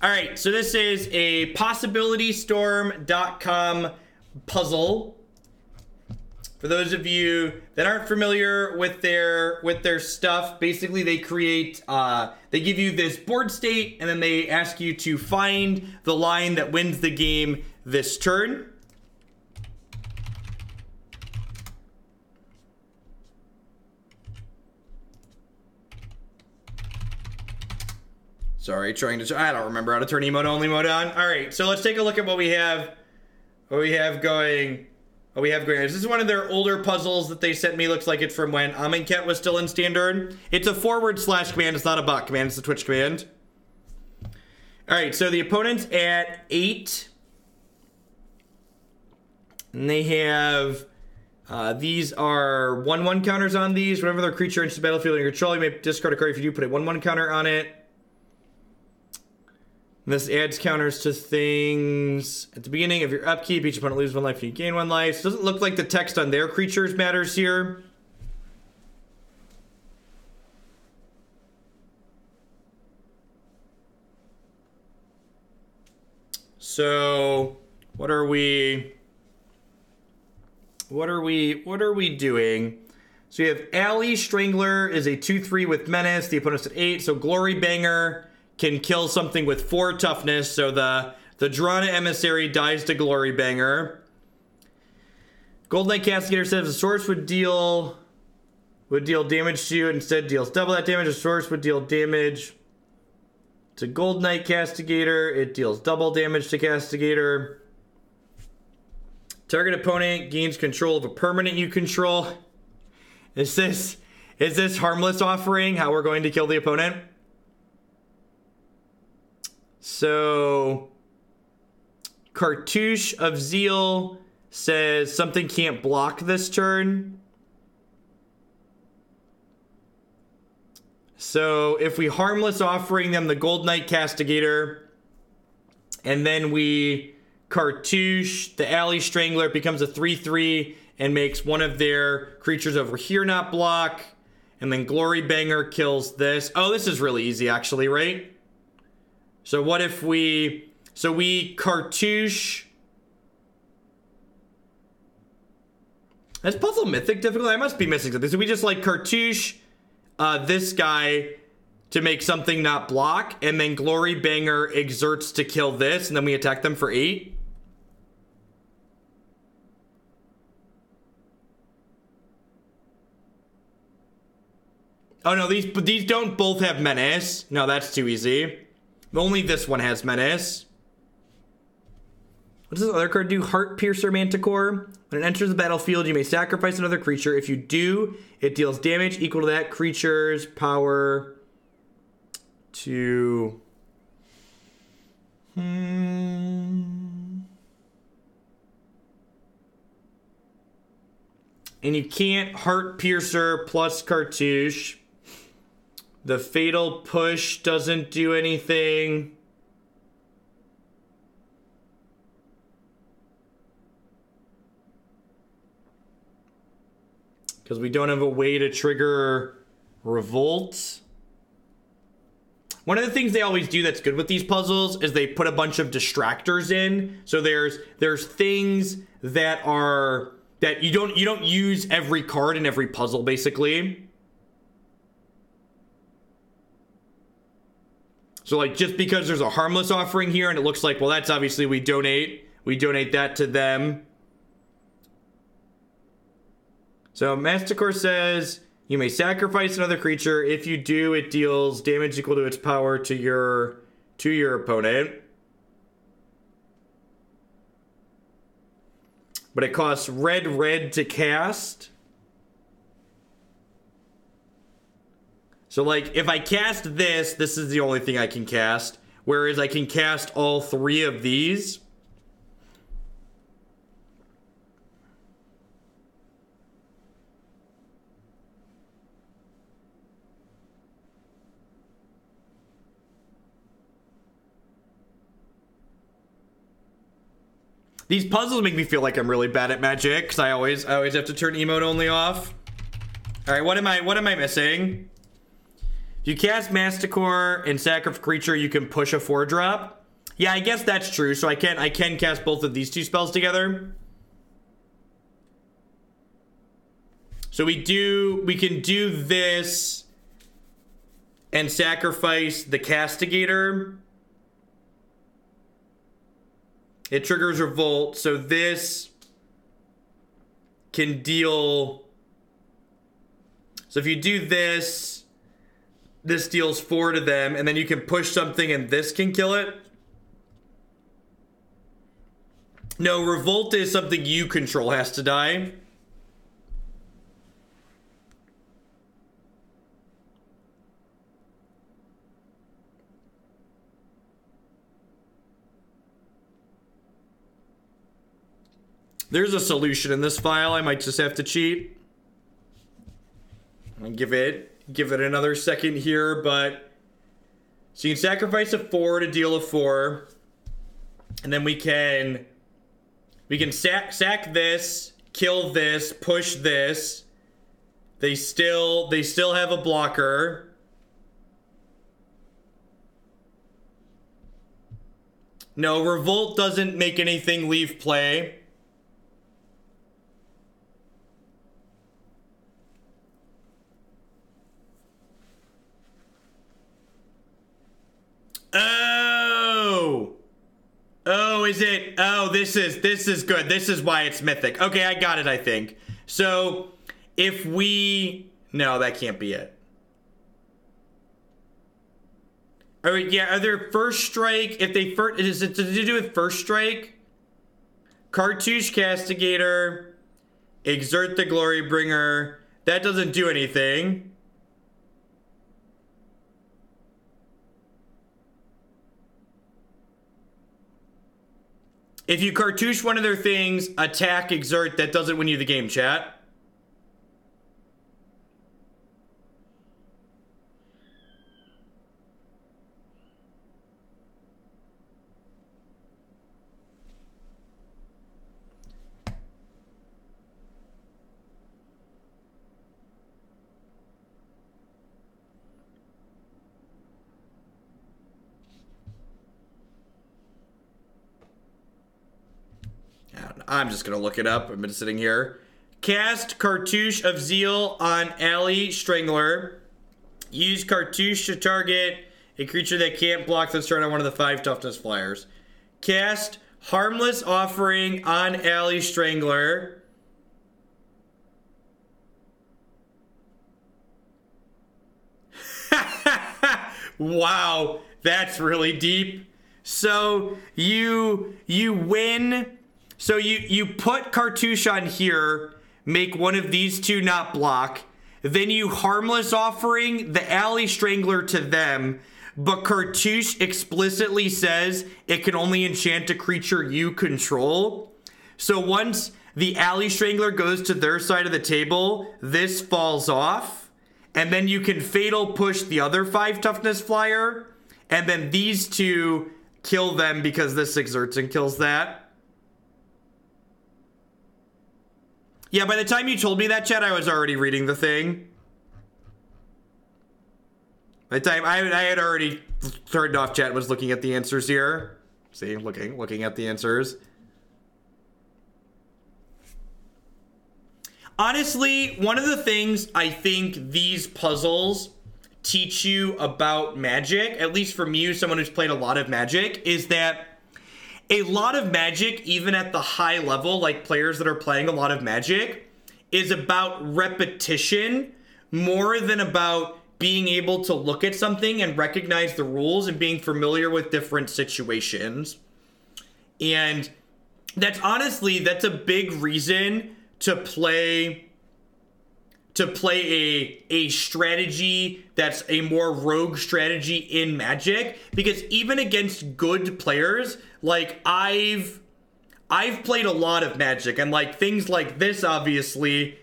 All right, so this is a possibilitystorm.com puzzle. For those of you that aren't familiar with their stuff, basically they create, they give you this board state, and then they ask you to find the line that wins the game this turn. Sorry, I don't remember how to turn emote only mode on. All right, so let's take a look at what we have going. This is one of their older puzzles that they sent me. Looks like it's from when Amonkhet was still in standard. It's a / command. It's not a bot command. It's a Twitch command. All right, so the opponent's at 8. And they have, these are 1/1 counters on these. Whenever their creature enters the battlefield in your control, you may discard a card. If you do, put a 1/1 counter on it. This adds counters to things. At the beginning of your upkeep, each opponent loses 1 life and you gain 1 life. So it doesn't look like the text on their creatures matters here. So what are we doing? So you have Alley Strangler is a 2/3 with Menace. The opponent's at 8. So Glory Banger can kill something with 4 toughness, so the Drana Emissary dies to Glory Banger. Gold Knight Castigator says the source would deal damage to you, instead deals double that damage. The source would deal damage to Gold Knight Castigator. It deals double damage to Castigator. Target opponent gains control of a permanent you control. Is this Harmless Offering, how we're going to kill the opponent? So, Cartouche of Zeal says something can't block this turn. So, if we Harmless Offering them the Gold Knight Castigator, and then we Cartouche the Alley Strangler, it becomes a 3/3 and makes one of their creatures over here not block, and then Glory Banger kills this. Oh, this is really easy actually, right? So what if we Cartouche. That's Puzzle Mythic difficult? I must be missing something. So we just like Cartouche this guy to make something not block, and then Glory Banger exerts to kill this, and then we attack them for 8. Oh no, these don't both have Menace. No, that's too easy. Only this one has Menace. What does this other card do? Heart Piercer Manticore. When it enters the battlefield, you may sacrifice another creature. If you do, it deals damage equal to that creature's power to... And you can't Heart Piercer plus Cartouche. The Fatal Push doesn't do anything. Because we don't have a way to trigger Revolt. One of the things they always do that's good with these puzzles is they put a bunch of distractors in. So there's things that are that you don't use every card in every puzzle basically. So like just because there's a Harmless Offering here and it looks like, well, that's obviously we donate that to them. So Masticore says you may sacrifice another creature. If you do, it deals damage equal to its power to your opponent. But it costs red to cast. So like if I cast this is the only thing I can cast. Whereas I can cast all 3 of these. These puzzles make me feel like I'm really bad at Magic, because I always have to turn emote only off. All right, what am I missing? If you cast Masticore and sacrifice creature, you can push a 4-drop. Yeah, I guess that's true. So I can cast both of these two spells together. So we can do this and sacrifice the Castigator. It triggers Revolt, so this can deal... So if you do this, this deals 4 to them, and then you can push something and this can kill it. No, Revolt is something you control has to die. There's a solution in this file. I might just have to cheat. I'll give it another second here, but so you can sacrifice a 4 to deal a 4, and then we can sack this, kill this, push this. They still have a blocker. No, Revolt doesn't make anything leave play. Oh, is it? Oh, this is good. This is why it's mythic. Okay, I got it, I think. So, if we... No, that can't be it. All right, yeah, are there first strike? If they first... Is it to do with first strike? Cartouche Castigator. Exert the Glorybringer. That doesn't do anything. If you cartouche one of their things, attack, exert, that doesn't win you the game, chat. I'm just gonna look it up. I've been sitting here. Cast Cartouche of Zeal on Alley Strangler. Use Cartouche to target a creature that can't block this turn on one of the 5 toughness flyers. Cast Harmless Offering on Alley Strangler. Wow, that's really deep. So you win. So you put Cartouche on here, make one of these two not block, then you Harmless Offering the Alley Strangler to them, but Cartouche explicitly says it can only enchant a creature you control. So once the Alley Strangler goes to their side of the table, this falls off, and then you can Fatal Push the other 5 toughness flyer, and then these two kill them because this exerts and kills that. Yeah, by the time you told me that, chat, I was already reading the thing. By the time I had already turned off chat, was looking at the answers here. See, looking at the answers. Honestly, one of the things I think these puzzles teach you about Magic, at least from you, someone who's played a lot of Magic, is that a lot of Magic, even at the high level, like players that are playing a lot of Magic, is about repetition more than about being able to look at something and recognize the rules and being familiar with different situations. And that's a big reason to play a strategy that's a more rogue strategy in Magic, because even against good players, like I've played a lot of Magic, and like things like this, obviously,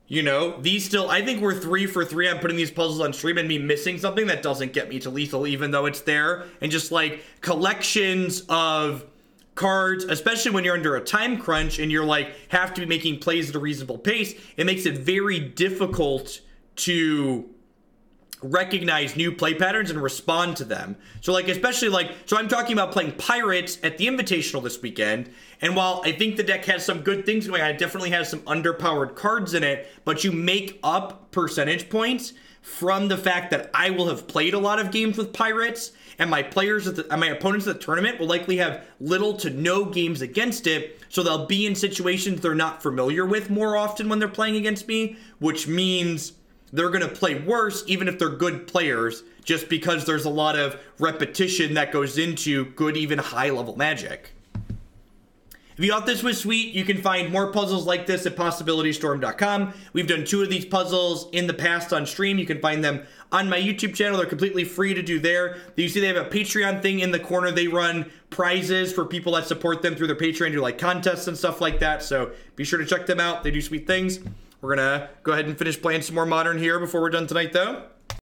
you know, these still, I think we're 3 for 3 on putting these puzzles on stream and me missing something that doesn't get me to lethal even though it's there, and just like collections of cards, especially when you're under a time crunch and you're like have to be making plays at a reasonable pace, it makes it very difficult to recognize new play patterns and respond to them. So like, especially like, so I'm talking about playing Pirates at the Invitational this weekend. And while I think the deck has some good things going on, it definitely has some underpowered cards in it, but you make up percentage points from the fact that I will have played a lot of games with Pirates, and my players and my opponents at the tournament will likely have little to no games against it. So they'll be in situations they're not familiar with more often when they're playing against me, which means they're going to play worse even if they're good players, just because there's a lot of repetition that goes into good, even high-level Magic. If you thought this was sweet, you can find more puzzles like this at PossibilityStorm.com. We've done 2 of these puzzles in the past on stream. You can find them on my YouTube channel. They're completely free to do there. You see they have a Patreon thing in the corner. They run prizes for people that support them through their Patreon, do like contests and stuff like that. So be sure to check them out. They do sweet things. We're going to go ahead and finish playing some more Modern here before we're done tonight, though.